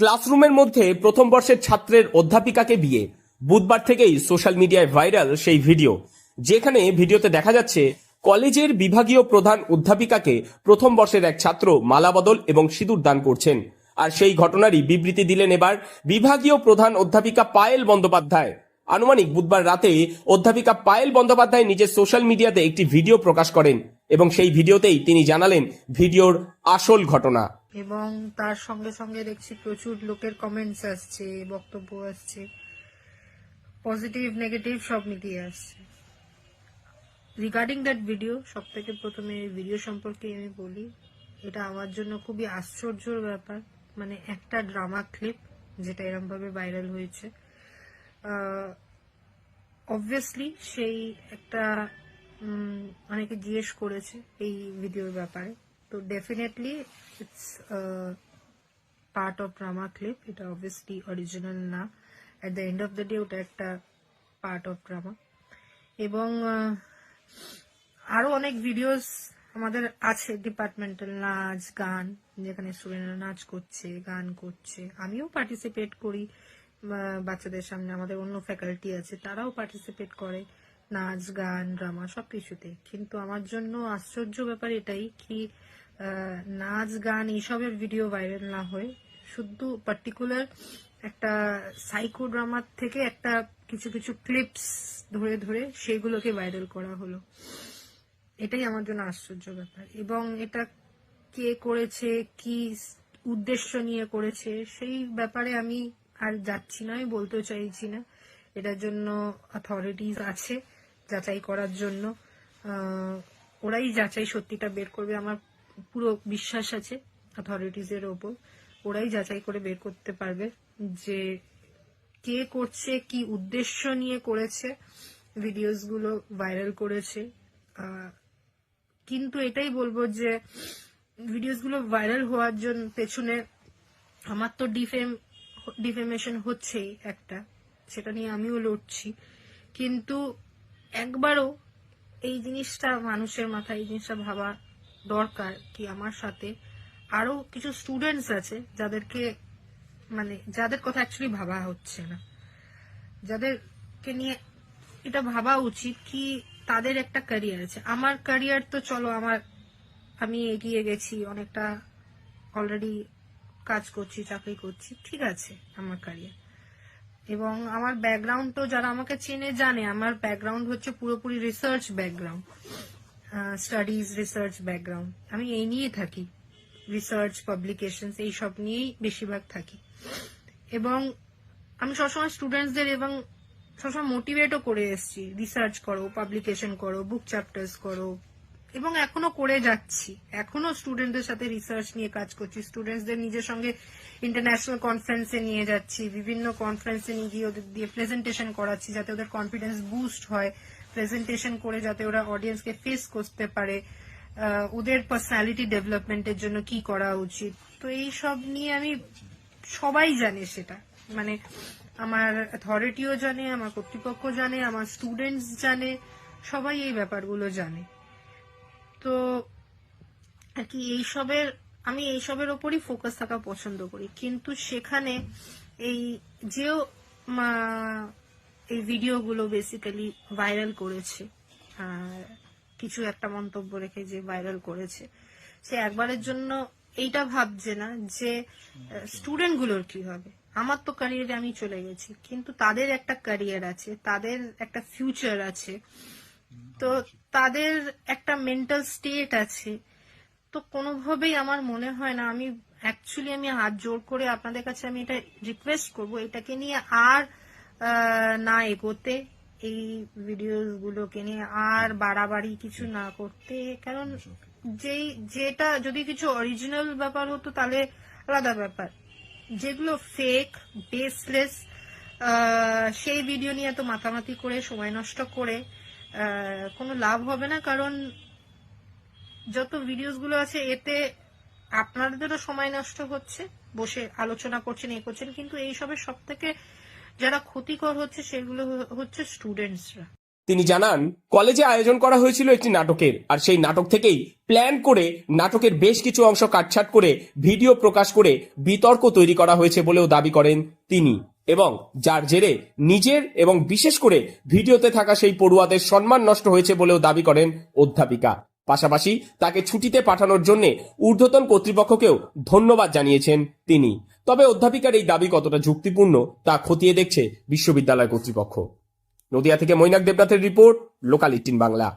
ক্লাসরুমের মধ্যে প্রথম বর্ষের ছাত্রের অধ্যাপিকাকে বিয়ে। বুধবার থেকেই সোশ্যাল মিডিয়ায় ভাইরাল সেই ভিডিও, যেখানে ভিডিওতে দেখা যাচ্ছে কলেজের বিভাগীয় প্রধান অধ্যাপিকাকে প্রথম বর্ষের এক ছাত্র মালাবদল এবং সিঁদুর দান করছেন। আর সেই ঘটনারই বিবৃতি দিলেন এবার বিভাগীয় প্রধান অধ্যাপিকা পায়েল বন্দ্যোপাধ্যায়। আনুমানিক বুধবার রাতে অধ্যাপিকা পায়েল বন্দ্যোপাধ্যায় নিজের সোশ্যাল মিডিয়াতে একটি ভিডিও প্রকাশ করেন এবং সেই ভিডিওতেই তিনি জানালেন ভিডিওর আসল ঘটনা। এবং তার সঙ্গে সঙ্গে দেখছি প্রচুর লোকের কমেন্টস আসছে, বক্তব্য আসছে, পজিটিভ নেগেটিভ সব মিলিয়ে আসছে। রিগার্ডিং দ্যাট ভিডিও, সব থেকে প্রথমে ভিডিও সম্পর্কে আমি বলি, এটা আমার জন্য খুবই আশ্চর্যর ব্যাপার। মানে একটা ড্রামা ক্লিপ যেটা এরকম ভাবে ভাইরাল হয়েছে, অবভিয়াসলি সেই একটা অনেকে জিজ্ঞেস করেছে এই ভিডিওর ব্যাপারে, তো definitely it's part of drama clip. এটা অবভিয়াসলি অরিজিনাল না, at the end of the day ওটা একটা পার্ট অফ ড্রামা। এবং আরো অনেক ভিডিওস আমাদের আছে, ডিপার্টমেন্টাল নাচ গান, যেখানে স্টুডেন্টরা নাচ করছে, গান করছে, আমিও পার্টিসিপেট করি বাচ্চাদের সামনে। আমাদের অন্য ফ্যাকাল্টি আছে, তারাও পার্টিসিপেট করে নাচ গান ড্রামা সবকিছুতে। কিন্তু আমার জন্য আশ্চর্য ব্যাপার এটাই কি নাচ গান এইসবের ভিডিও ভাইরাল না হয়ে শুধু পার্টিকুলার একটা সাইকো ড্রামার থেকে একটা কিছু কিছু ক্লিপস ধরে ধরে সেগুলোকে ভাইরাল করা হলো। এটাই আমার জন্য আশ্চর্য ব্যাপার। এবং এটা কে করেছে, কি উদ্দেশ্য নিয়ে করেছে, সেই ব্যাপারে আমি আর যাচ্ছি না, আমি বলতে চাইছি না। এটার জন্য অথরিটিস আছে যাচাই করার জন্য, ওরাই যাচাই সত্যিটা বের করবে। আমার পুরো বিশ্বাস আছে অথরিটিস এর ওপর, ওরাই যাচাই করে বের করতে পারবে যে কে করছে, কি উদ্দেশ্য নিয়ে করেছে, ভিডিওস গুলো ভাইরাল করেছে। কিন্তু এটাই বলবো যে ভিডিওস গুলো ভাইরাল হওয়ার জন্য পেছনে আমার তো ডিফেমেশন হচ্ছেই একটা, সেটা নিয়ে আমিও লড়ছি। কিন্তু একবারও এই জিনিসটা মানুষের মাথায় এই জিনিসটা ভাবা দরকার কি আমার সাথে আরো কিছু স্টুডেন্টস আছে যাদেরকে মানে যাদের কথা অ্যাকচুয়ালি ভাবা হচ্ছে না, যাদেরকে নিয়ে এটা ভাবা উচিত কি তাদের একটা ক্যারিয়ার আছে। আমার ক্যারিয়ার তো চলো আমি এগিয়ে গেছি অনেকটা, অলরেডি কাজ করছি, চাকরি করছি, ঠিক আছে আমার ক্যারিয়ার। এবং আমার ব্যাকগ্রাউন্ড তো যারা আমাকে চেনে জানে, আমার ব্যাকগ্রাউন্ড হচ্ছে পুরোপুরি research background, studies research background. আমি এই নিয়ে থাকি, রিসার্চ পাবলিকেশনস এইসব নিয়েই বেশিরভাগ থাকি। এবং আমি সবসময় স্টুডেন্টসদের এবং সবসময় মোটিভেটও করে এসেছি, রিসার্চ করো, পাবলিকেশন করো, বুক চ্যাপ্টার্স করো, এবং এখনো করে যাচ্ছি। এখনো স্টুডেন্টদের সাথে রিসার্চ নিয়ে কাজ করছি, স্টুডেন্টসদের নিজের সঙ্গে ইন্টারন্যাশনাল কনফারেন্সে নিয়ে যাচ্ছি, বিভিন্ন কনফারেন্সে নিয়ে গিয়ে ওদের দিয়ে প্রেজেন্টেশন করাচ্ছি যাতে ওদের কনফিডেন্স বুস্ট হয়, প্রেজেন্টেশন করে যাতে ওরা অডিয়েন্সকে ফেস করতে পারে, ওদের পার্সোনালিটি ডেভেলপমেন্টের জন্য কি করা উচিত। তো এই সব নিয়ে আমি, সবাই জানে সেটা, মানে আমার অথরিটিও জানে, আমার কর্তৃপক্ষ জানে, আমার স্টুডেন্টস জানে, সবাই এই ব্যাপারগুলো জানে। তো আর কি আমি এইসবের ওপরই ফোকাস থাকা পছন্দ করি। কিন্তু সেখানে এই এই ভিডিওগুলো বেসিক্যালি ভাইরাল করেছে, কিছু একটা মন্তব্য রেখে যে ভাইরাল করেছে, সে একবারের জন্য এইটা ভাবছে না যে স্টুডেন্টগুলোর কি হবে। আমার তো ক্যারিয়ারে আমি চলে গেছি, কিন্তু তাদের একটা ক্যারিয়ার আছে, তাদের একটা ফিউচার আছে, তো তাদের একটা মেন্টাল স্টেট আছে। তো কোনোভাবেই আমার মনে হয় না, আমি হাত জোর করে আপনাদের কাছে আমি এটা রিকোয়েস্ট করব, এটাকে নিয়ে আর না এগোতে, এই ভিডিওগুলোকে নিয়ে আর বাড়াবাড়ি কিছু না করতে। কারণ যেটা যদি কিছু অরিজিনাল ব্যাপার হতো তাহলে আলাদা ব্যাপার, যেগুলো ফেক বেসলেস সেই ভিডিও নিয়ে তো মাতামাতি করে সময় নষ্ট করে কোনো লাভ হবে না। কারণ যত ভিডিওস গুলো আছে এতে আপনাদেরও সময় নষ্ট হচ্ছে, বসে আলোচনা করছেন, করছেন, কিন্তু এইসবের সব থেকে যারা ক্ষতিকর হচ্ছে সেগুলো হচ্ছে স্টুডেন্টসরা। তিনি জানান, কলেজে আয়োজন করা হয়েছিল একটি নাটকের, আর সেই নাটক থেকেই প্ল্যান করে নাটকের বেশ কিছু অংশ কাটছাট করে ভিডিও প্রকাশ করে বিতর্ক তৈরি করা হয়েছে বলেও দাবি করেন তিনি, এবং যার জেরে নিজের এবং বিশেষ করে ভিডিওতে থাকা সেই পড়ুয়াদের সম্মান নষ্ট হয়েছে বলেও দাবি করেন অধ্যাপিকা। পাশাপাশি তাকে ছুটিতে পাঠানোর জন্য ঊর্ধ্বতন কর্তৃপক্ষকেও ধন্যবাদ জানিয়েছেন তিনি। তবে অধ্যাপিকার এই দাবি কতটা যুক্তিপূর্ণ তা খতিয়ে দেখছে বিশ্ববিদ্যালয় কর্তৃপক্ষ। নদিয়া থেকে মৈনাক দেবনাথের রিপোর্ট, লোকাল 18 বাংলা।